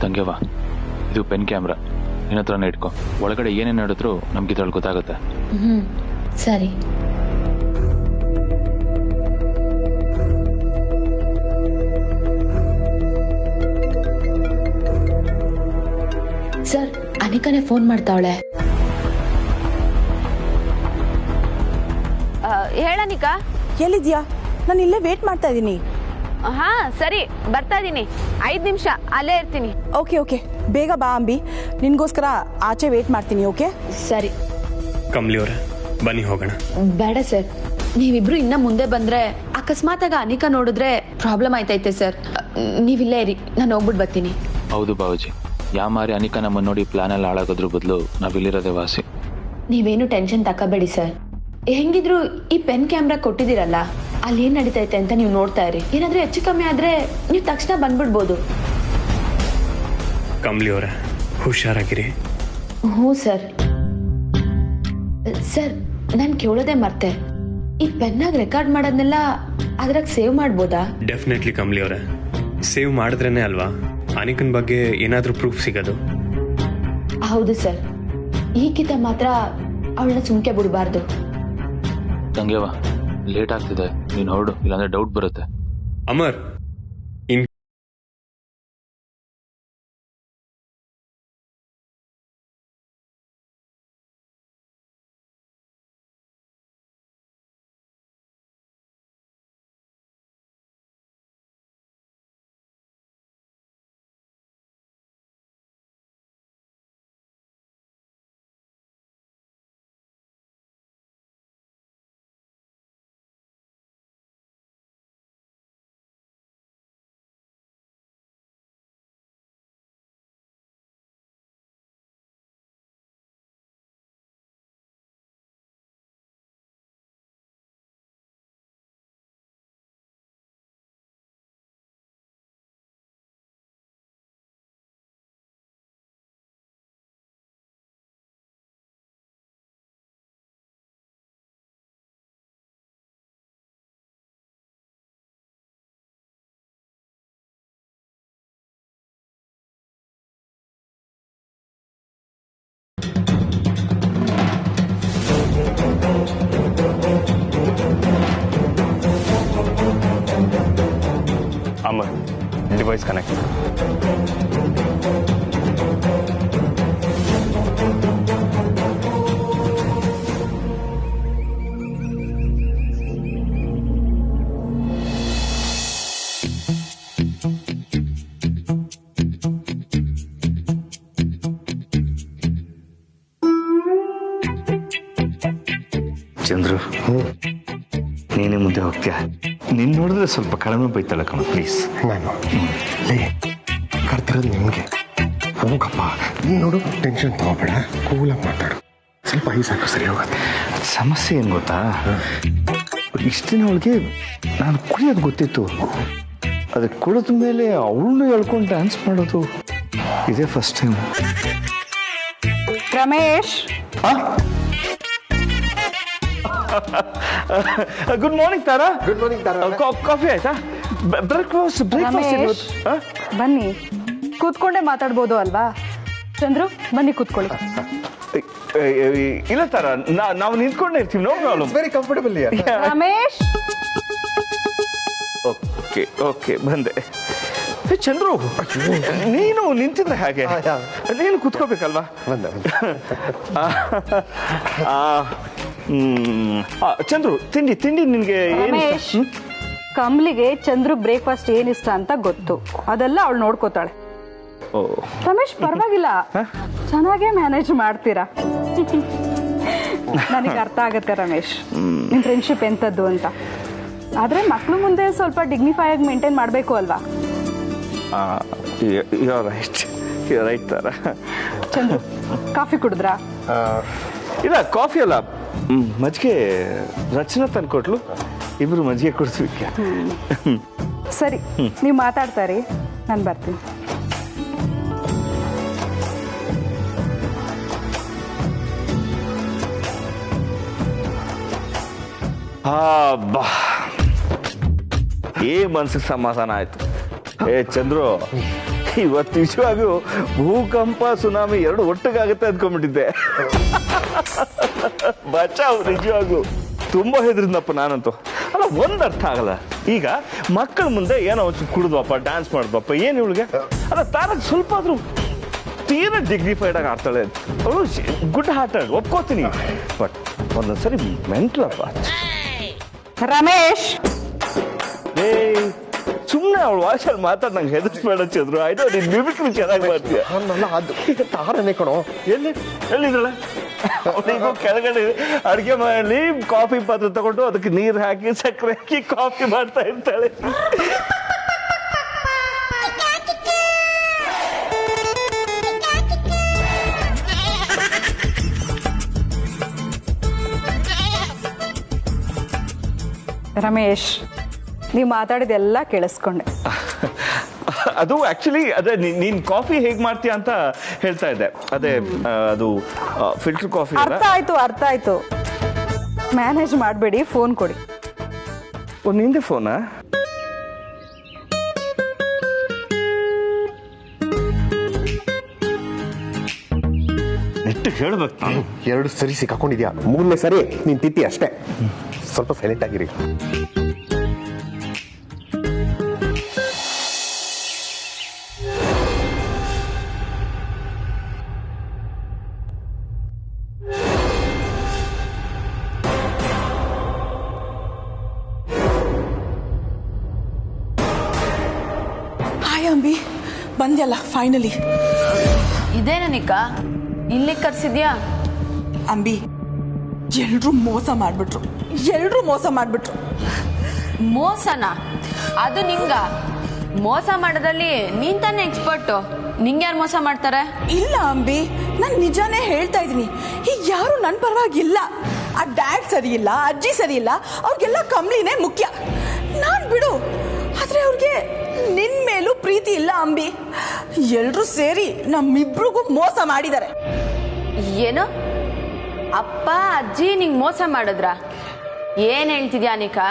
ತಂಗ್ಯವ, ಇದು pen camera ನಿನ್ನ ಹತ್ರನೇ ಇಟ್ಕೊ. ಒಳಗಡೆ ಏನೇನು ನಡೆದ್ರು ನಮ್ಗೆ ಇದ್ರಲ್ಲಿ ಗೊತ್ತಾಗುತ್ತೆ. ಸರಿ. Sir, ಅನಿಕಾನೇ phone ಮಾಡ್ತಾವಳೆ. ಹೇಳನಿಕಾ, ಎಲ್ಲಿದ್ಯಾ? ನಾನು ಇಲ್ಲೇ ವೇಟ್ ಮಾಡ್ತಾ ಇದ್ದೀನಿ. ಹಾ ಸರಿ, ಬರ್ತಾ ಇದ್ದೀನಿ. 5 ನಿಮಿಷ ಅಲ್ಲೇ ಇರ್ತೀನಿ. ಓಕೆ ಓಕೆ, ಬೇಗ ಬಾ ಅಂಬಿ, ನಿನ್ಗೋಸ್ಕರ ಆಚೆ ವೇಟ್ ಮಾಡ್ತೀನಿ. ಓಕೆ ಸರಿ. ಕಮಲಿ ಅವರೇ, ಬನ್ನಿ ಹೋಗೋಣ. ಬೇಡ ಸರ್, ನೀವಿಬ್ರು ಇನ್ನ ಮುಂದೆ ಬಂದ್ರೆ ಅಕಸ್ಮಾತ್ ಆಗ ಅನಿಕಾ ನೋಡಿದ್ರೆ ಪ್ರಾಬ್ಲಮ್ ಆಯ್ತೈತೆ ಸರ್. ನೀವಿಲ್ಲೇ ಇರಿ, ನಾನು ಹೋಗ್ಬಿಟ್ಟು ಬರ್ತೀನಿ. ಹೌದು ಬಾಬುಜಿ, ಯಾ ಮಾರಿ ಅನಿಕಾ ನಮ್ಮನ್ನು ನೋಡಿ ಪ್ಲಾನ್ ಎಲ್ಲ ಹಾಳಾಗೋದ್ರ ಬದಲು ನಾವಿಲ್ಲಿರೋದೇ ವಾಸಿ. ನೀವೇನು ಟೆನ್ಷನ್ ತಕೋಬೇಡಿ ಸರ್. ಹೆಂಗಿದ್ರು ಈ ಪೆನ್ ಕ್ಯಾಮ್ರಾ ಕೊಟ್ಟಿದ್ದೀರಲ್ಲ, ಅಲ್ಲಿ ಏನ್ ನಡೀತೈತೆ ಅಂತ ನೀವು ನೋಡ್ತಾ ಇರಿ. ಏನಾದ್ರೂ ಹೆಚ್ಚು ಕಮ್ಮಿ ಆದ್ರೆ ನೀವು ತಕ್ಷಣ ಬಂದ್ಬಿಡ್ಬೋದು. ಕಮಲಿ ಅವರೇ, ಹುಷಾರಾಗಿರಿ. ಹ್ಞೂ ಸರ್. ಸರ್, ನಾನು ಕೇಳೋದೇ ಮರ್ತೆ, ಈ ಪೆನ್ನಾಗ ರೆಕಾರ್ಡ್ ಮಾಡೋದನ್ನೆಲ್ಲ ಅದ್ರಾಗ ಸೇವ್ ಮಾಡ್ಬೋದಾ? ಡೆಫಿನೆಟ್ಲಿ ಕಮಲಿ ಅವರೇ, ಸೇವ್ ಮಾಡಿದ್ರೇನೆ ಅಲ್ವಾ ಅನಿಕನ್ ಬಗ್ಗೆ ಏನಾದರೂ ಪ್ರೂಫ್ ಸಿಗೋದು. ಹೌದು ಸರ್, ಈಗಿತ ಮಾತ್ರ ಅವಳನ್ನ ಸುಮ್ಕೆ ಬಿಡಬಾರ್ದು. ತಂಗ್ಯವ, ಲೇಟ್ ಆಗ್ತಿದೆ, ನೀನು ಹೊರಡು, ಇಲ್ಲಾಂದ್ರೆ ಡೌಟ್ ಬರುತ್ತೆ. ಅಮರ್, ಇನ್ ಅಮರ್, ಡಿವೈಸ್ ಕನೆಕ್ಟ್. ಚಂದ್ರು, ನೀನೇ ಮುಂದೆ ಹೋಗ್ತೀಯ. ನಿನ್ನ ನೋಡಿದ್ರೆ ಸ್ವಲ್ಪ ಕಡಿಮೆ ಬೈತಾಳೆ ಕಣ, ಪ್ಲೀಸ್. ನಾನು ಕರ್ತಿರೋದು ನಿಮಗೆ. ಹೋಗಪ್ಪ, ನೀನು ನೋಡು, ಟೆನ್ಷನ್ ತಗೋಬೇಡ, ಕೂಲಾಗಿ ಮಾತಾಡು. ಸ್ವಲ್ಪ ಐದು ಸಾಕು, ಸರಿ ಹೋಗುತ್ತೆ. ಸಮಸ್ಯೆ ಏನು ಗೊತ್ತಾ, ಇಷ್ಟು ದಿನ ಅವಳಿಗೆ ನಾನು ಕುಡಿಯೋದು ಗೊತ್ತಿತ್ತು. ಅದಕ್ಕೆ ಕುಡಿದ ಮೇಲೆ ಅವಳನ್ನು ಹೇಳ್ಕೊಂಡು ಡ್ಯಾನ್ಸ್ ಮಾಡೋದು ಇದೇ first time. Ramesh, good morning Tara. Good morning Tara. Coffee ಆಯ್ತಾ? ಬ್ರೇಕ್ಫಾಸ್ಟ್ ರಮೇಶ್, ಬನ್ನಿ, ಕೂತ್ಕೊಂಡೇ ಮಾತಾಡ್ಬೋದು ಅಲ್ವಾ? ಚಂದ್ರು, ಬನ್ನಿ ಕೂತ್ಕೊಳ್ಳಿ. ಇಲ್ಲ ತಾರಾ, ನಾವು ನಿಂತ್ಕೊಂಡೇ ಇರ್ತೀವಿ, no problem. Very comfortable. Ramesh, okay okay, ಬಂದೆ. ಚಂದ್ರು, ನೀನು ನಿಂತಿದ್ರೆ ಹಾಗೆ, ನೀನು ಕೂತ್ಕೋಬೇಕಲ್ವಾ? ಚಂದ್ರು, ತಿಂಡಿ ತಿಂಡಿ ನಿನ್ಗೆ ರಮೇಶ್, ಕಮಲಿಗೆ ಚಂದ್ರು ಬ್ರೇಕ್ಫಾಸ್ಟ್ ಏನಿಷ್ಟ ಅಂತ ಗೊತ್ತು, ಅದೆಲ್ಲ ಅವಳು ನೋಡ್ಕೋತಾಳೆ. ರಮೇಶ್, ಪರವಾಗಿಲ್ಲ, ಚೆನ್ನಾಗೇ ಮ್ಯಾನೇಜ್ ಮಾಡ್ತೀರಾ. ನನಗೆ ಅರ್ಥ ಆಗುತ್ತೆ ರಮೇಶ್, ನಿಮ್ ಫ್ರೆಂಡ್ಶಿಪ್ ಎಂತದ್ದು ಅಂತ. ಆದ್ರೆ ಮಕ್ಳು ಮುಂದೆ ಸ್ವಲ್ಪ ಡಿಗ್ನಿಫೈ ಆಗಿ ಮೇಂಟೈನ್ ಮಾಡಬೇಕು ಅಲ್ವಾ? ರೈಟ್ ತಾರ. ಚಂದ್ರು, ಕಾಫಿ ಕುಡಿದ್ರಾ? ಇಲ್ಲ, ಕಾಫಿ ಅಲ್ಲ, ಮಜ್ಜಿಗೆ ರಚನಾ ತಂದು ಕೊಟ್ಲು, ಇಬ್ರು ಮಜ್ಜಿಗೆ ಕುಡಿದ್ವಿ. ಸರಿ, ನೀವು ಮಾತಾಡ್ತಾ ಇರಿ, ನಾನು ಬರ್ತೀನಿ. ಬಾ, ಮನ್ಸಿಗೆ ಸಮಾಧಾನ ಆಯ್ತು. ಚಂದ್ರು, ಇವತ್ತು ನಿಜವಾಗೂ ಭೂಕಂಪ ಸುನಾಮಿ ಎರಡು ಒಟ್ಟಿಗಾಗುತ್ತೆ ಅಂದ್ಕೊಂಡ್ಬಿಟ್ಟಿದ್ದೆ. ಬಚಾವ್ ನಿಜವಾಗ್ಲು ತುಂಬಾ ಹೆದರಿದ್ನಪ್ಪ ನಾನಂತೂ. ಅಲ್ಲ ಒಂದ್ ಅರ್ಥ ಆಗಲ್ಲ, ಈಗ ಮಕ್ಕಳ ಮುಂದೆ ಏನೋ ಒಂಚೂರು ಕುಡಿದ್ವಪ್ಪ, ಡ್ಯಾನ್ಸ್ ಮಾಡಿದ್ವಪ್ಪ, ಏನು ಇವಳಿಗೆ ಅಲ್ಲ ತಾರಕ್ ಸ್ವಲ್ಪ ಆದ್ರೂ ತೀರಾ ಡಿಗ್ನಿಫೈಡ್ ಆಗಿ ಆಡ್ತಾಳೆ. ಅವಳು ಗುಡ್ ಹಾರ್ಟೆಡ್ ಒಪ್ಕೋತೀನಿ, ಬಟ್ ಒಂದೊಂದ್ಸರಿ ಮೆಂಟ್ಲಪ್ಪ. ರಮೇಶ್, ಸುಮ್ಮನೆ ಅವಳು ವಾಯ್ಸಲ್ಲಿ ಮಾತಾಡಿ ನಂಗೆ ಹೆದರ್ಸ್ಬೇಡ ಚಂದ್ರು. ಆಯ್ತು ನೀನು ಮ್ಯೂಸಿಕ್ ಚೆನ್ನಾಗಿ ಮಾಡ್ತೀಯ. ಅದು ತಾರನೇ ಕಣೋ. ಎಲ್ಲಿದ್ದಾಳೆ? ಅವಳಿಗೂ ಕೆಳಗಡೆ ಅಡುಗೆ ಮಾಡಿ ಕಾಫಿ ಪಾತ್ರೆ ತಗೊಂಡು ಅದಕ್ಕೆ ನೀರು ಹಾಕಿ ಸಕ್ಕರೆ ಹಾಕಿ ಕಾಫಿ ಮಾಡ್ತಾ ಇರ್ತಾಳೆ. ರಮೇಶ್, ನೀವು ಮಾತಾಡಿದೆಲ್ಲ ಕೇಳಿಸ್ಕೊಂಡೆ. ಅದು ಆಕ್ಚುಲಿ ಅದೇ ನೀನ್ ಕಾಫಿ ಹೇಗ್ ಮಾಡ್ತೀಯ ಅಂತ ಹೇಳ್ತಾ ಇದ್ದೆ. ಅದೇ ಅದು ಫಿಲ್ಟರ್ ಕಾಫಿ. ಅರ್ಥ ಆಯ್ತು. ಮ್ಯಾನೇಜ್ ಮಾಡಬೇಡಿ, ಫೋನ್ ಕೊಡಿ. ಒಂದು ನಿಂದೆ ಫೋನಾ? ನೆಟ್ಟು ಹೇಳ್ಬೇಕು ನಾನು. 2 ಸರಿ ಸಿಕ್ಕಾಕೊಂಡಿದ್ಯಾ, 3ನೇ ಸರಿ ನೀನ್ ತಿತ್ತಿ ಅಷ್ಟೇ. ಸ್ವಲ್ಪ ಸೈಲೆಂಟ್ ಆಗಿರಿ. ಹಾಯ್ ಅಂಬಿ, ಬಂದ್ಯಲ್ಲ ಫೈನಲಿ. ಇದೇನನಿಕ ಇಲ್ಲಿ ಕರ್ಸಿದ್ಯಾ? ಅಂಬಿ, ಎಲ್ರೂ ಮೋಸ ಮಾಡ್ಬಿಟ್ರು. ಮೋಸನಾ? ಅದು ನಿಂಗ? ಮೋಸ ಮಾಡೋದ್ರಲ್ಲಿ ನೀನ್ ತಾನೇ ಎಕ್ಸ್ಪರ್ಟು. ನಿಂಗೆ ಯಾರು ಮೋಸ ಮಾಡ್ತಾರೆ? ಇಲ್ಲ ಅಂಬಿ, ನಾನು ನಿಜಾನೇ ಹೇಳ್ತಾ ಇದ್ದೀನಿ. ಈಗ ಯಾರು ನನ್ನ ಪರವಾಗಿಲ್ಲ. ಆ ಡ್ಯಾಡ್ ಸರಿ ಇಲ್ಲ, ಅಜ್ಜಿ ಸರಿ ಇಲ್ಲ, ಅವ್ರಿಗೆಲ್ಲ ಕಮ್ಲಿನೇ ಮುಖ್ಯ. ನಾನ್ ಬಿಡು, ಆದ್ರೆ ಅವ್ರಿಗೆ ನಿನ್ ಮೇಲೂ ಪ್ರೀತಿ ಇಲ್ಲ ಅಂಬಿ. ಎಲ್ರೂ ಸೇರಿ ನಮ್ಮಿಬ್ರಿಗೂ ಮೋಸ ಮಾಡಿದ್ದಾರೆ. ಏನು? ಅಪ್ಪ ಅಜ್ಜಿ ನಿಂಗೆ ಮೋಸ ಮಾಡಿದ್ರ? ಏನ್ ಹೇಳ್ತಿದ್ಯಾ ಅನಿಕಾ?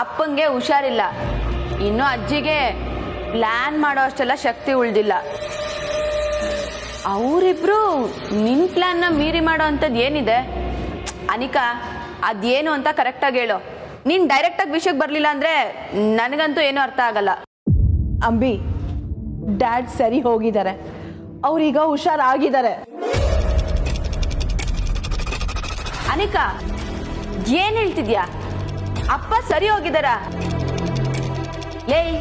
ಅಪ್ಪಂಗೆ ಹುಷಾರಿಲ್ಲ, ಇನ್ನು ಅಜ್ಜಿಗೆ ಪ್ಲಾನ್ ಮಾಡೋ ಅಷ್ಟೆಲ್ಲ ಶಕ್ತಿ ಉಳ್ದಿಲ್ಲ. ಅವರಿಬ್ರು ನಿನ್ ಪ್ಲಾನ್ನ ಮೀರಿ ಮಾಡೋ ಅಂಥದ್ದು ಏನಿದೆ ಅನಿಕಾ? ಅದೇನು ಅಂತ ಕರೆಕ್ಟಾಗಿ ಹೇಳು. ನೀನ್ ಡೈರೆಕ್ಟಾಗಿ ವಿಷಯಕ್ಕೆ ಬರಲಿಲ್ಲ ಅಂದ್ರೆ ನನಗಂತೂ ಏನೂ ಅರ್ಥ ಆಗಲ್ಲ. ಅಂಬಿ, ಡ್ಯಾಡ್ ಸರಿ ಹೋಗಿದ್ದಾರೆ, ಅವ್ರೀಗ ಹುಷಾರಾಗಿದ್ದಾರೆ. ಅನಿಕಾ, ಏನ್ ಹೇಳ್ತಿದ್ಯಾ? ಅಪ್ಪ ಸರಿ ಹೋಗಿದಾರ? ಏಯ್,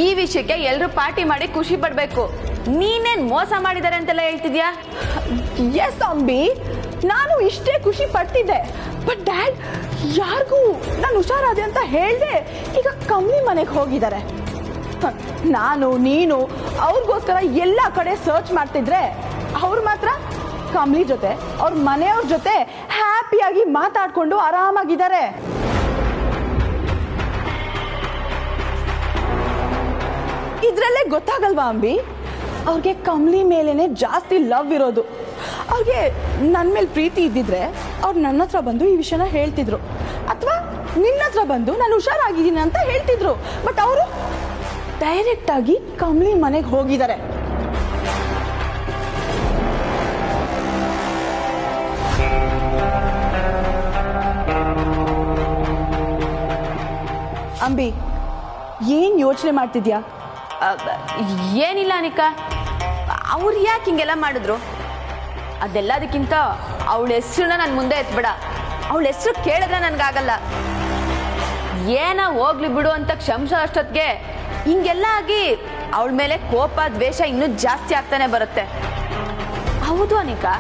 ಈ ವಿಷಯಕ್ಕೆ ಎಲ್ರು ಪಾರ್ಟಿ ಮಾಡಿ ಖುಷಿ ಪಡ್ಬೇಕು. ನೀನೇನ್ ಮೋಸ ಮಾಡಿದಾರೆ ಅಂತೆಲ್ಲ ಹೇಳ್ತಿದ್ಯಾ? ಎಸ್ ಅಂಬಿ, ನಾನು ಇಷ್ಟೇ ಖುಷಿ ಪಡ್ತಿದ್ದೆ. ಬಟ್ ಡ್ಯಾಡ್ ಯಾರಿಗೂ ನಾನು ಹುಷಾರಾದೆ ಅಂತ ಹೇಳ್ದೆ ಈಗ ಕಮ್ಮಿ ಮನೆಗೆ ಹೋಗಿದ್ದಾರೆ. ನಾನು ನೀನು ಅವ್ರಿಗೋಸ್ಕರ ಎಲ್ಲ ಕಡೆ ಸರ್ಚ್ ಮಾಡ್ತಿದ್ರೆ ಅವ್ರು ಮಾತ್ರ ಕಮ್ಲಿ ಜೊತೆ ಅವ್ರ ಮನೆಯವ್ರ ಜೊತೆ ಹ್ಯಾಪಿಯಾಗಿ ಮಾತಾಡ್ಕೊಂಡು ಆರಾಮಾಗಿದ್ದಾರೆ. ಇದ್ರಲ್ಲೇ ಗೊತ್ತಾಗಲ್ವಾ ಅಂಬಿ, ಅವ್ರಿಗೆ ಕಮ್ಲಿ ಮೇಲೇನೆ ಜಾಸ್ತಿ ಲವ್ ಇರೋದು. ಅವ್ರಿಗೆ ನನ್ನ ಮೇಲೆ ಪ್ರೀತಿ ಇದ್ದಿದ್ರೆ ಅವ್ರು ನನ್ನ ಹತ್ರ ಬಂದು ಈ ವಿಷಯನ ಹೇಳ್ತಿದ್ರು, ಅಥವಾ ನಿನ್ನ ಹತ್ರ ಬಂದು ನಾನು ಹುಷಾರಾಗಿದ್ದೀನಿ ಅಂತ ಹೇಳ್ತಿದ್ರು. ಬಟ್ ಅವರು ಡೈರೆಕ್ಟ್ ಆಗಿ ಕಮ್ಲಿ ಮನೆಗೆ ಹೋಗಿದ್ದಾರೆ. ಅಂಬಿ, ಏನ್ ಯೋಚನೆ ಮಾಡ್ತಿದ್ಯಾ? ಏನಿಲ್ಲ ಅನಿಕಾ, ಅವ್ರು ಯಾಕೆ ಹಿಂಗೆಲ್ಲ ಮಾಡಿದ್ರು? ಅದೆಲ್ಲದಕ್ಕಿಂತ ಅವಳ ಹೆಸರನ್ನ ನನ್ನ ಮುಂದೆ ಎತ್ಬೇಡ. ಅವಳ ಹೆಸರು ಕೇಳಿದ್ರೆ ನನ್ಗಾಗಲ್ಲ. ಏನ ಹೋಗ್ಲಿ ಬಿಡು ಅಂತ ಕ್ಷಮಿಸೋ ಅಷ್ಟೊತ್ತಿಗೆ ಹಿಂಗೆಲ್ಲ ಆಗಿ ಅವಳ ಮೇಲೆ ಕೋಪ ದ್ವೇಷ ಇನ್ನೂ ಜಾಸ್ತಿ ಆಗ್ತಾನೆ ಬರುತ್ತೆ. ಹೌದು ಅನಿಕಾ,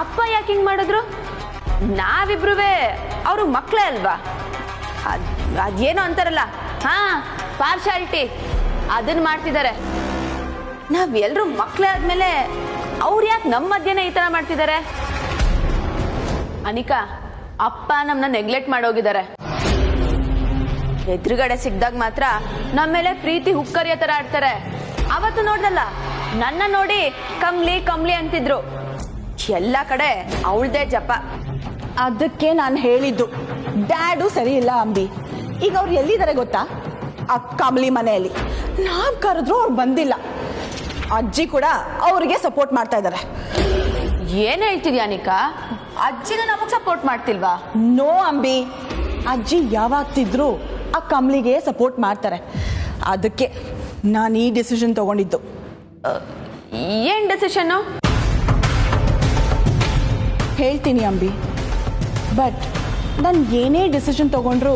ಅಪ್ಪ ಯಾಕೆ ಹಿಂಗ್ ಮಾಡಿದ್ರು? ನಾವಿಬ್ರುವೆ ಅವರು ಮಕ್ಕಳೇ ಅಲ್ವಾ? ಅದೇನೋ ಅಂತಾರಲ್ಲ, ಹಾ, ಪಾರ್ಶಾಲಿಟಿ, ಅದನ್ನ ಮಾಡ್ತಿದ್ದಾರೆ. ನಾವೆಲ್ಲರೂ ಮಕ್ಕಳೇ ಆದ್ಮೇಲೆ ಅವ್ರು ಯಾಕೆ ನಮ್ಮ ಮಧ್ಯೆನೇ ಈ ತರ ಮಾಡ್ತಿದ್ದಾರೆ? ಅನಿಕಾ, ಅಪ್ಪ ನಮ್ಮನ್ನ ನೆಗ್ಲೆಕ್ಟ್ ಮಾಡೋಗಿದ್ದಾರೆ. ಎದುರುಗಡೆ ಸಿಕ್ದಾಗ ಮಾತ್ರ ನಮ್ಮ ಮೇಲೆ ಪ್ರೀತಿ ಹುಕ್ಕರಿಯೋ ತರ ಆಡ್ತಾರೆ. ಅವತ್ತು ನೋಡ್ದಲ್ಲ, ನನ್ನ ನೋಡಿ ಕಮ್ಲಿ ಕಮ್ಲಿ ಅಂತಿದ್ರು. ಎಲ್ಲ ಕಡೆ ಅವಳದೇ ಜಪ. ಅದಕ್ಕೆ ನಾನು ಹೇಳಿದ್ದು, ಡ್ಯಾಡು ಸರಿ ಇಲ್ಲ ಅಂಬಿ. ಈಗ ಅವ್ರು ಎಲ್ಲಿದ್ದಾರೆ ಗೊತ್ತಾ? ಆ ಕಮಲಿ ಮನೆಯಲ್ಲಿ. ನಾವ್ ಕರೆದ್ರು ಅವ್ರು ಬಂದಿಲ್ಲ. ಅಜ್ಜಿ ಕೂಡ ಅವ್ರಿಗೆ ಸಪೋರ್ಟ್ ಮಾಡ್ತಾ ಇದ್ದಾರೆ. ಏನ್ ಹೇಳ್ತಿದ್ಯಾ ಅನಿಕಾ? ಅಜ್ಜಿನ ನಮಗ್ ಸಪೋರ್ಟ್ ಮಾಡ್ತಿಲ್ವಾ? ನೋ ಅಂಬಿ, ಅಜ್ಜಿ ಯಾವಾಗ್ತಿದ್ರು ಆ ಕಮಲಿಗೆ ಸಪೋರ್ಟ್ ಮಾಡ್ತಾರೆ. ಅದಕ್ಕೆ ನಾನು ಈ ಡಿಸಿಷನ್ ತಗೊಂಡಿದ್ದು. ಏನ್ ಡೆಸಿಷನ್? ಹೇಳ್ತೀನಿ ಅಂಬಿ, ಬಟ್ ನಾನು ಏನೇ ಡಿಸಿಷನ್ ತಗೊಂಡ್ರು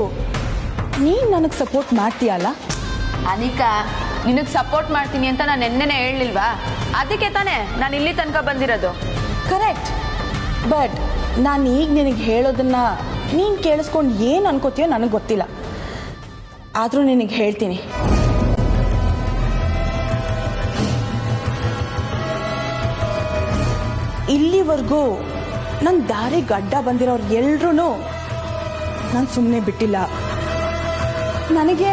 ನೀನು ನನಗೆ ಸಪೋರ್ಟ್ ಮಾಡ್ತೀಯಲ್ಲ? ಅನಿಕಾ, ನಿನಗ್ ಸಪೋರ್ಟ್ ಮಾಡ್ತೀನಿ ಅಂತ ನಾನು ನೆನ್ನೆನೆ ಹೇಳಲಿಲ್ವಾ? ಅದಕ್ಕೆ ತಾನೇ ನಾನು ಇಲ್ಲಿ ತನಕ ಬಂದಿರೋದು. ಕರೆಕ್ಟ್, ಬಟ್ ನಾನು ಈಗ ನಿನಗೆ ಹೇಳೋದನ್ನ ನೀನು ಕೇಳಿಸ್ಕೊಂಡು ಏನು ಅನ್ಕೋತೀಯೋ ನನಗೆ ಗೊತ್ತಿಲ್ಲ. ಆದರೂ ನಿನಗೆ ಹೇಳ್ತೀನಿ, ಇಲ್ಲಿವರೆಗೂ ನನ್ನ ದಾರಿಗೆ ಅಡ್ಡ ಬಂದಿರೋರು ಎಲ್ರೂ ನಾನು ಸುಮ್ಮನೆ ಬಿಟ್ಟಿಲ್ಲ. ನನಗೆ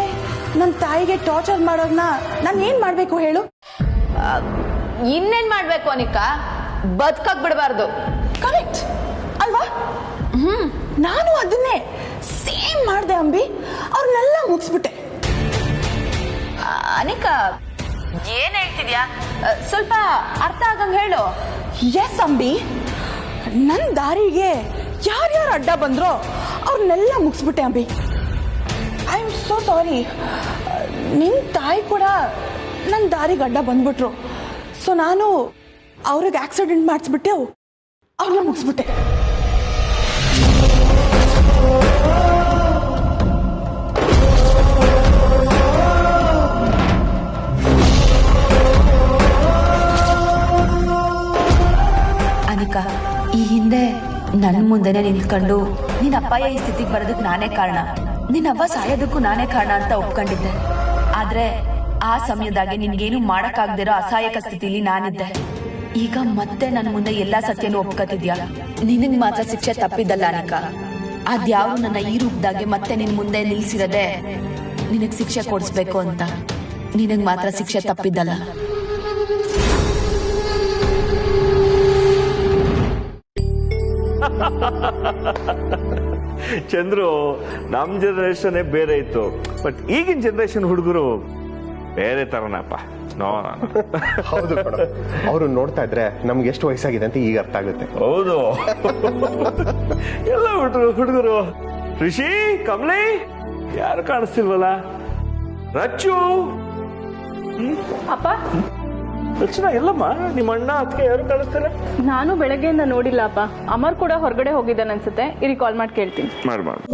ನನ್ನ ತಾಯಿಗೆ ಟಾರ್ಚರ್ ಮಾಡೋದನ್ನ ನಾನು ಏನು ಮಾಡಬೇಕು ಹೇಳು? ಇನ್ನೇನ್ ಮಾಡ್ಬೇಕು ಅನಿಕಾ? ಬದುಕಕ್ ಬಿಡಬಾರ್ದು. ಕರೆಕ್ಟ್ ಅಲ್ವಾ? ನಾನು ಅದನ್ನೇ ಸೇಮ್ ಮಾಡಿದೆ ಅಂಬಿ. ಅವ್ರನ್ನೆಲ್ಲ ಮುಗಿಸ್ಬಿಟ್ಟೆ. ಅನಿಕಾ, ಏನ್ ಹೇಳ್ತಿದ್ಯಾ? ಸ್ವಲ್ಪ ಅರ್ಥ ಆಗಂಗ್ ಹೇಳು. ಎಸ್ ಅಂಬಿ, ನನ್ನ ದಾರಿಗೆ ಯಾರ್ಯಾರು ಅಡ್ಡ ಬಂದ್ರೋ ಅವ್ರನ್ನೆಲ್ಲ ಮುಗಿಸ್ಬಿಟ್ಟೆ Ambi. I am so sorry. ನಿನ್ನ ತಾಯಿ ಕೂಡ ನನ್ನ ದಾರಿಗೆ ಅಡ್ಡ ಬಂದ್ಬಿಟ್ರು. ಸೊ ನಾನು ಅವ್ರಿಗೆ ಆಕ್ಸಿಡೆಂಟ್ ಮಾಡಿಸ್ಬಿಟ್ಟೆ, ಅವ್ರನ್ನ ಮುಗಿಸ್ಬಿಟ್ಟೆ. ಅನಿಕಾ, ಈ ಹಿಂದೆ ನನ್ನ ಮುಂದೆನೆ ನಿಂತ್ಕೊಂಡು ನಿನ್ನ ಅಪ್ಪಯ್ಯ ಈ ಸ್ಥಿತಿಗೆ ಬರೋದಕ್ಕೆ ನಾನೇ ಕಾರಣ, ನಿನ್ನವ್ವ ಸಾಯೋದಕ್ಕೂ ನಾನೇ ಕಾರಣ ಅಂತ ಒಪ್ಕೊಂಡಿದ್ದೆ. ಆದ್ರೆ ಆ ಸಮಯದಾಗೆ ನಿನ್ಗೇನು ಮಾಡಕ್ಕಾಗ್ದಿರೋ ಅಸಹಾಯಕ ಸ್ಥಿತಿಲಿ ನಾನಿದ್ದೆ. ಈಗ ಮತ್ತೆ ನನ್ನ ಮುಂದೆ ಎಲ್ಲಾ ಸತ್ಯನೂ ಒಪ್ಕೋತಿದ್ಯಾ. ನಿನಗ್ ಮಾತ್ರ ಶಿಕ್ಷೆ ತಪ್ಪಿದ್ದಲ್ಲ ಅನಿಕಾ. ಅದ್ಯಾರು ನನ್ನ ಈ ರೂಪದಾಗೆ ಮತ್ತೆ ನಿನ್ ಮುಂದೆ ನಿಲ್ಸಿರದೆ ನಿನಗ್ ಶಿಕ್ಷೆ ಕೊಡಿಸ್ಬೇಕು ಅಂತ. ನಿನಗ್ ಮಾತ್ರ ಶಿಕ್ಷೆ ತಪ್ಪಿದ್ದಲ್ಲ. ಚಂದ್ರು, ನಮ್ ಜನರೇಷನ್ ಬೇರೆ ಇತ್ತು, ಬಟ್ ಈಗಿನ ಜನರೇಷನ್ ಹುಡುಗರು ಬೇರೆ ತರನಪ್ಪ. ಹೌದು, ಅವರು ನೋಡ್ತಾ ಇದ್ರೆ ನಮ್ಗೆ ಎಷ್ಟು ವಯಸ್ಸಾಗಿದೆ ಅಂತ ಈಗ ಅರ್ಥ ಆಗುತ್ತೆ. ಹೌದು, ಎಲ್ಲ ಹುಡುಗರು ಋಷಿ, ಕಮಲಿ ಯಾರು ಕಾಣಿಸ್ತಿಲ್ವಲ್ಲ? ರಚ್ಚು, ಅಪ್ಪ ರಚನಾ ಎಲ್ಲಮ್ಮ, ನಿಮ್ಮ ಅಣ್ಣ ಅದಕ್ಕೆ ಯಾರು ಕಾಣಿಸ್ತಾರೆ? ನಾನು ಬೆಳಗ್ಗೆಯಿಂದ ನೋಡಿಲ್ಲ ಅಪ್ಪ. ಅಮರ್ ಕೂಡ ಹೊರಗಡೆ ಹೋಗಿದ್ದಾನೆ ಅನ್ಸುತ್ತೆ. ಇರಿ ಕಾಲ್ ಮಾಡಿ ಕೇಳ್ತೀನಿ. ಮಾಡ್ಬಾರ್ದು.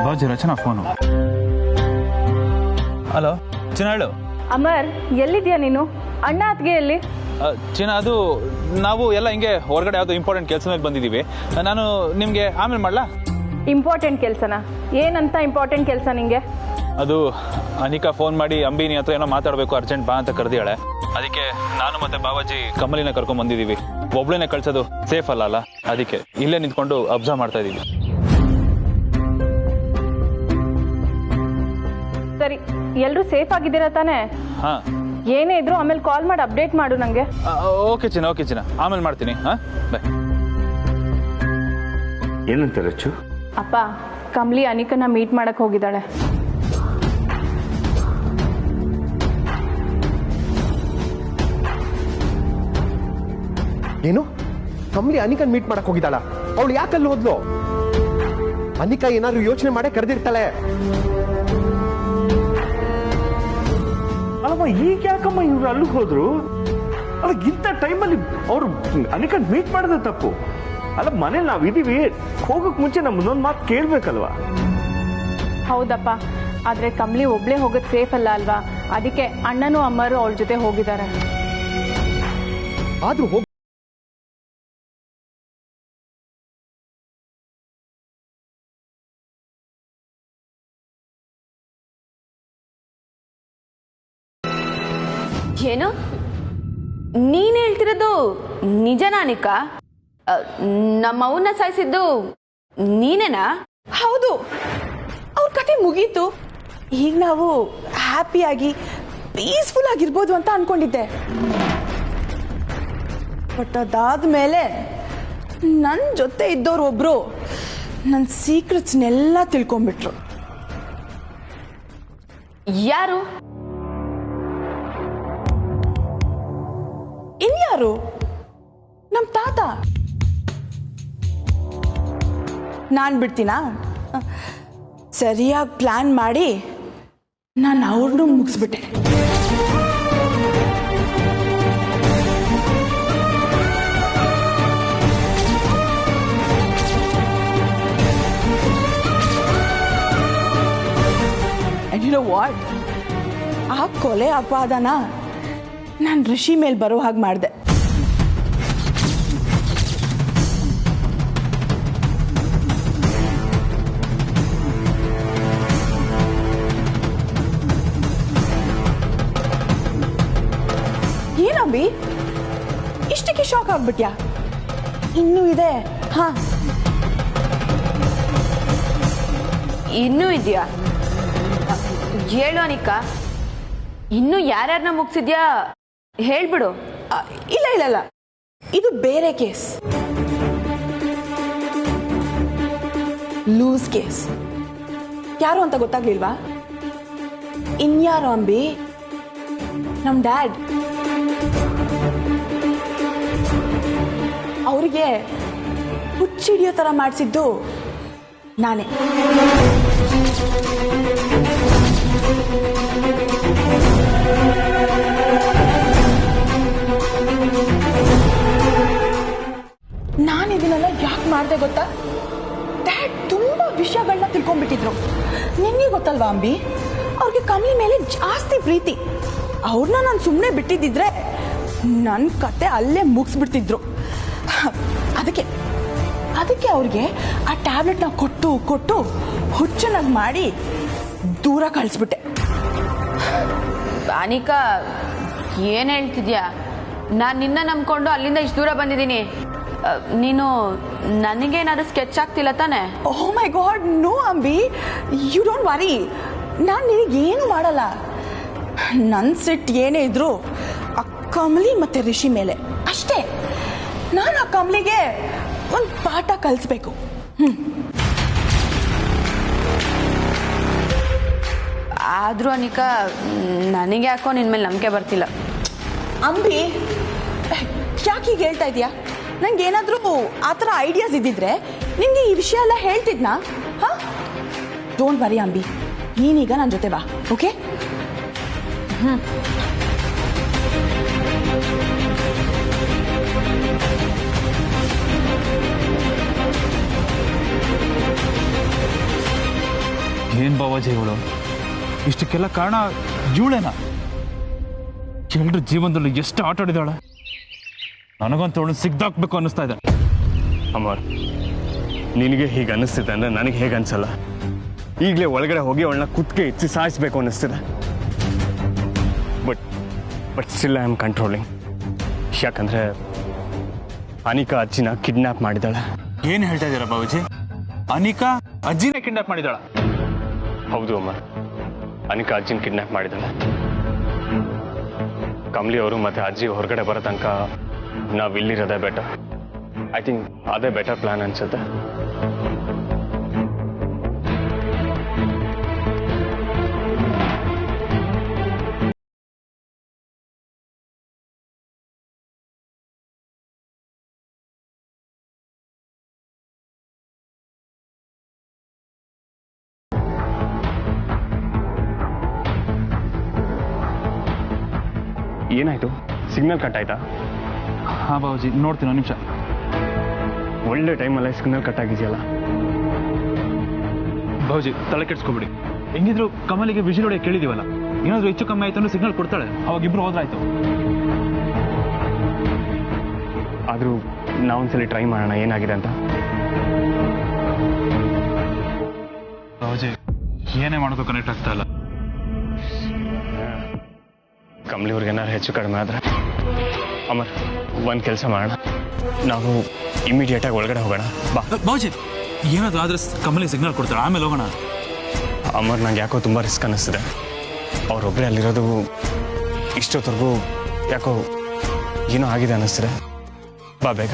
ಬಾಜು ರಚನಾ ಫೋನು. ಹಲೋ ಚಿನ್ನ, ಹೇಳು. ಅಮರ್, ಎಲ್ಲಿದ್ಯಾ ನೀನು? ಅಣ್ಣ ಅತ್ಗೆ ಎಲ್ಲಿ? ಚಿನ್ನ, ಅದು ನಾವು ಎಲ್ಲ ಹಿಂಗೆ ಹೊರಗಡೆ ಯಾವುದೋ ಇಂಪಾರ್ಟೆಂಟ್ ಕೆಲಸ ಮೇಲೆ ಬಂದಿದ್ದೀವಿ. ನಾನು ನಿಮಗೆ ಆಮೇಲೆ ಮಾಡ್ಲಾ? ಇಂಪಾರ್ಟೆಂಟ್ ಕೆಲಸನಾ? ಏನಂತ ಇಂಪಾರ್ಟೆಂಟ್ ಕೆಲಸ ನಿಂಗೆ? ಅದು ಅನಿಕಾ ಫೋನ್ ಮಾಡಿ ಅಂಬಿನಿ ಹತ್ರ ಏನೋ ಮಾತಾಡಬೇಕು, ಅರ್ಜೆಂಟ್ ಬಾ ಅಂತ ಕರೆದಿಯಾಳೆ. ಅದಕ್ಕೆ ನಾನು ಮತ್ತೆ ಬಾವಾಜಿ ಕಮಲಿನ ಕರ್ಕೊಂಡ್ ಬಂದಿದ್ದೀವಿ. ಒಬ್ಳೇನೆ ಕಳ್ಸೋದು ಸೇಫ್ ಅಲ್ಲ, ಅದಕ್ಕೆ ಇಲ್ಲೇ ನಿಂತ್ಕೊಂಡು ಅಬ್ಸರ್ವ್ ಮಾಡ್ತಾ ಇದ್ದೀವಿ. ಸರಿ, ಎಲ್ರೂ ಸೇಫ್ ಆಗಿದ್ದೀರಾ ತಾನೇ? ಹಾ, ಏನೇ ಇದ್ರು ಆಮೇಲೆ ಕಾಲ್ ಮಾಡಿ ಅಪ್ಡೇಟ್ ಮಾಡು ನಂಗೆ. ಓಕೆ ಚಿನ್ನ, ಆಮೇಲೆ ಮಾಡ್ತೀನಿ. ಹಾ, ಬಾಯ್. ಏನಂತ ರಚ್ಚು? ಅಪ್ಪ, ಕಮಲಿ ಅನಿಕನ ಮೀಟ್ ಮಾಡಕ್ ಹೋಗಿದ್ದಾಳೆ. ಏನು, ಕಮಲಿ ಅನಿಕನ್ ಮೀಟ್ ಮಾಡಕ್ ಹೋಗಿದ್ದಾಳ? ಅವಳು ಯಾಕಲ್ಲಿ ಹೋದ್ಲು? ಅನಿಕಾ ಏನಾದ್ರು ಯೋಚನೆ ಮಾಡೇ ಕರೆದಿರ್ತಾಳೆ. ಅಲ್ಲಮ್ಮ, ಈಗ ಯಾಕಮ್ಮ ಇವ್ರು ಅಲ್ಲಿ ಹೋದ್ರು? ಅಲ್ಲ, ಇಂಥ ಟೈಮಲ್ಲಿ ಅವ್ರು ಅನಿಕನ್ ಮೀಟ್ ಮಾಡೋದು ತಪ್ಪು ಅಲ್ಲ. ಮನೇಲಿ ನಾವಿದೀವಿ, ಹೋಗಕ್ ಮುಂಚೆ ನಮ್ಮದೊಂದು ಮಾತು ಕೇಳ್ಬೇಕಲ್ವಾ? ಹೌದಪ್ಪ, ಆದ್ರೆ ಕಮಲಿ ಒಬ್ಳೆ ಹೋಗೋದು ಸೇಫ್ ಅಲ್ಲ ಅಲ್ವಾ? ಅದಕ್ಕೆ ಅಣ್ಣನೂ ಅಮ್ಮರು ಅವಳ ಜೊತೆ ಹೋಗಿದ್ದಾರೆ. ಆದ್ರೂ ಹೋಗ್ ಏನು ನೀನ್ ಹೇಳ್ತಿರೋದು ನಿಜನಾ ಅನಿಕಾ? ನಮ್ಮ ಅವನ್ನ ಸಾಯಿಸಿದ್ದು ನೀನೇನಾ? ಹೌದು, ಅವ್ರ ಕತೆ ಮುಗೀತು. ಈಗ ನಾವು ಹ್ಯಾಪಿಯಾಗಿ ಪೀಸ್ಫುಲ್ ಆಗಿರ್ಬೋದು ಅಂತ ಅನ್ಕೊಂಡಿದ್ದೆ. ಬಟ್ ಅದಾದ್ಮೇಲೆ ನನ್ನ ಜೊತೆ ಇದ್ದವ್ರು ಒಬ್ರು ನನ್ನ ಸೀಕ್ರೆಟ್ಸ್ನೆಲ್ಲ ತಿಳ್ಕೊಂಡ್ಬಿಟ್ರು. ಯಾರು? ಇನ್ಯಾರು? ನಮ್ಮ ತಾತ. ನಾನು ಬಿಡ್ತೀನಾ? ಸರಿಯಾಗಿ ಪ್ಲಾನ್ ಮಾಡಿ ನಾನು ಅವ್ರನ್ನೂ ಮುಗಿಸ್ಬಿಟ್ಟೆ. And you know what? ಆ ಕೊಲೆ ಅಪವಾದನ ನಾನು ಋಷಿ ಮೇಲೆ ಬರೋ ಹಾಗೆ ಮಾಡಿದೆ. ಏನಂಬಿ ಇಷ್ಟಕ್ಕೆ ಶಾಕ್ ಆಗ್ಬಿಟ್ಯಾ? ಇನ್ನೂ ಇದೆ. ಹಾ, ಇನ್ನೂ ಇದೆಯಾ? ಹೇಳು ಅನಿಕಾ, ಇನ್ನು ಯಾರ್ಯಾರನ್ನ ಮುಗಿಸಿದ್ಯಾ ಹೇಳ್ಬಿಡು. ಇಲ್ಲ ಇಲ್ಲ ಇಲ್ಲ, ಇದು ಬೇರೆ ಕೇಸ್. Loose case. ಯಾರು ಅಂತ ಗೊತ್ತಾಗ್ಲಿಲ್ವಾ? ಇನ್ಯಾರು ಅಂಬಿ? ನಮ್ ಡ್ಯಾಡ್. ಅವರಿಗೆ ಹುಚ್ಚಿಡಿಯೋ ತರ ಮಾಡಿಸಿದ್ದು ನಾನೇ. ನಾನಿದನ್ನೆಲ್ಲ ಯಾಕೆ ಮಾಡಿದೆ ಗೊತ್ತಾ? ಡ್ಯಾಡ್ ತುಂಬಾ ವಿಷಯಗಳನ್ನ ತಿಳ್ಕೊಂಡ್ಬಿಟ್ಟಿದ್ರು. ನಿನ್ಗೆ ಗೊತ್ತಲ್ವಾ ಅಂಬಿ, ಅವ್ರಿಗೆ ಕಮಲಿ ಮೇಲೆ ಜಾಸ್ತಿ ಪ್ರೀತಿ. ಅವ್ರನ್ನ ನಾನು ಸುಮ್ಮನೆ ಬಿಟ್ಟಿದ್ದಿದ್ರೆ ನನ್ನ ಕತೆ ಅಲ್ಲೇ ಮುಗಿಸ್ಬಿಡ್ತಿದ್ರು. ಅದಕ್ಕೆ ಅವ್ರಿಗೆ ಆ ಟ್ಯಾಬ್ಲೆಟ್ನ ಕೊಟ್ಟು ಕೊಟ್ಟು ಹುಚ್ಚನಾಗಿ ಮಾಡಿ ದೂರ ಕಳಿಸ್ಬಿಟ್ಟೆ. ಅನಿಕಾ, ಏನು ಹೇಳ್ತಿದ್ಯಾ? ನಾನು ನಿನ್ನ ನಂಬ್ಕೊಂಡು ಅಲ್ಲಿಂದ ಇಷ್ಟು ದೂರ ಬಂದಿದ್ದೀನಿ. ನೀನು ನನಗೇನಾದ್ರೂ ಸ್ಕೆಚ್ ಆಗ್ತಿಲ್ಲ ತಾನೆ? Oh my god, no Ambi, you don't worry. ನಾನು ನಿನಗೇನು ಮಾಡಲ್ಲ. ನನ್ನ ಸಿಟ್ಟು ಏನೇ ಇದ್ರು ಆ ಕಮಲಿ ಮತ್ತೆ ರಿಷಿ ಮೇಲೆ ಅಷ್ಟೇ. ನಾನು ಆ ಕಮಲಿಗೆ ಒಂದು ಪಾಠ ಕಲಿಸ್ಬೇಕು. ಆದ್ರೂ ಅನಿಕಾ, ನನಗೆ ಯಾಕೋ ನಿನ್ನ ಮೇಲೆ ನಂಬಿಕೆ ಬರ್ತಿಲ್ಲ. ಅಂಬಿ, ಯಾಕೆ ಹೀಗೆ ಹೇಳ್ತಾ ಇದೀಯಾ? ನಂಗೆ ಏನಾದರೂ ಆ ಥರ ಐಡಿಯಾಸ್ ಇದ್ದಿದ್ರೆ ನಿಂಗೆ ಈ ವಿಷಯ ಎಲ್ಲ ಹೇಳ್ತಿದ್ನಾ? ಹಾ, ಡೋಂಟ್ ವರಿ ಅಂಬಿ, ನೀನೀಗ ನನ್ನ ಜೊತೆ ಬಾ, ಓಕೆ? ಏನ್ ಬಾವಾಜಿ ಇವಳು? ಇಷ್ಟಕ್ಕೆಲ್ಲ ಕಾರಣ ಇವಳೇನಾ? ಎಲ್ರ ಜೀವನದಲ್ಲಿ ಎಷ್ಟು ಆಟ ಆಡಿದಾಳೆ. ನನಗಂತೂ ಅವಳು ಸಿಗ್ದಾಕ್ಬೇಕು ಅನ್ನಿಸ್ತಾ ಇದೆ. ಅಮರ್, ನಿನಗೆ ಹೀಗೆ ಅನ್ನಿಸ್ತಿದೆ ಅಂದ್ರೆ ನನಗೆ ಹೇಗೆ ಅನ್ಸಲ್ಲ. ಈಗಲೇ ಒಳಗಡೆ ಹೋಗಿ ಅವಳನ್ನ ಕುತ್ತಿಗೆ ಹೆಚ್ಚಿ ಸಾಯಿಸ್ಬೇಕು ಅನ್ನಿಸ್ತಿದೆ. But still I am controlling. ಯಾಕಂದ್ರೆ ಅನಿಕಾ ಅಜ್ಜಿನ ಕಿಡ್ನಾಪ್ ಮಾಡಿದಾಳೆ. ಏನ್ ಹೇಳ್ತಾ ಇದ್ದೀರಾ ಬಾಬುಜಿ? ಅನಿಕಾ ಅಜ್ಜಿನ ಕಿಡ್ನಾಪ್ ಮಾಡಿದಾಳ? ಹೌದು ಅಮರ್, ಅನಿಕಾ ಅಜ್ಜಿನ ಕಿಡ್ನಾಪ್ ಮಾಡಿದಾಳೆ. ಕಮಲಿ ಅವರು ಮತ್ತೆ ಅಜ್ಜಿ ಹೊರಗಡೆ ಬರೋ ತನಕ ನಾವು ಇಲ್ಲಿರೋದೇ ಬೆಟರ್. ಐ ಥಿಂಕ್ ಅದೇ ಬೆಟರ್ ಪ್ಲಾನ್ ಅನ್ಸುತ್ತೆ. ಏನಾಯ್ತು? ಸಿಗ್ನಲ್ ಕಟ್ ಆಯ್ತಾ? ಹಾ ಬಾಬುಜಿ, ನೋಡ್ತೀನಿ ಒಂದು ನಿಮಿಷ. ಒಳ್ಳೆ ಟೈಮಲ್ಲೇ ಸಿಗ್ನಲ್ ಕಟ್ ಆಗಿದೆಯಲ್ಲ. ಬಾಬುಜಿ, ತಲೆ ಕೆಡ್ಸ್ಕೊಬಿಡಿ. ಹೆಂಗಿದ್ರು ಕಮಲಿಗೆ ವಿಜಿಲ್ ಹೊಡೆಯ ಕೇಳಿದೀವಲ್ಲ, ಏನಾದ್ರು ಹೆಚ್ಚು ಕಮ್ಮಿ ಆಯ್ತು ಅಂದ್ರೆ ಸಿಗ್ನಲ್ ಕೊಡ್ತಾಳೆ. ಅವಾಗ ಇಬ್ರು ಹೋದ್ರಾಯ್ತು. ಆದ್ರೂ ನಾವೊಂದ್ಸಲಿ ಟ್ರೈ ಮಾಡೋಣ ಏನಾಗಿದೆ ಅಂತ. ಬಾಬುಜಿ, ಏನೇ ಮಾಡೋದು ಕನೆಕ್ಟ್ ಆಗ್ತಾ ಇಲ್ಲ. ಕಮಲಿ ಅವ್ರಿಗೆ ಏನಾರು ಹೆಚ್ಚು ಕಡಿಮೆ ಆದ್ರೆ ಅಮರ್, ಒಂದು ಕೆಲಸ ಮಾಡೋಣ, ನಾವು ಇಮಿಡಿಯೇಟಾಗಿ ಒಳಗಡೆ ಹೋಗೋಣ. ಬಾ ಬಾಬುಜಿ, ಏನಾದ್ರು ಆದ್ರೆ ಕಮಲಿ ಸಿಗ್ನಲ್ ಕೊಡ್ತಾಳೆ, ಆಮೇಲೆ ಹೋಗೋಣ. ಅಮರ್, ನಂಗೆ ಯಾಕೋ ತುಂಬ ರಿಸ್ಕ್ ಅನ್ನಿಸ್ತಿದೆ. ಅವರೊಬ್ಬರೇ ಅಲ್ಲಿರೋದು ಇಷ್ಟೊತ್ತರೆಗೂ ಯಾಕೋ ಏನೋ ಆಗಿದೆ ಅನ್ನಿಸ್ತಿದೆ. ಬಾ ಬೇಗ.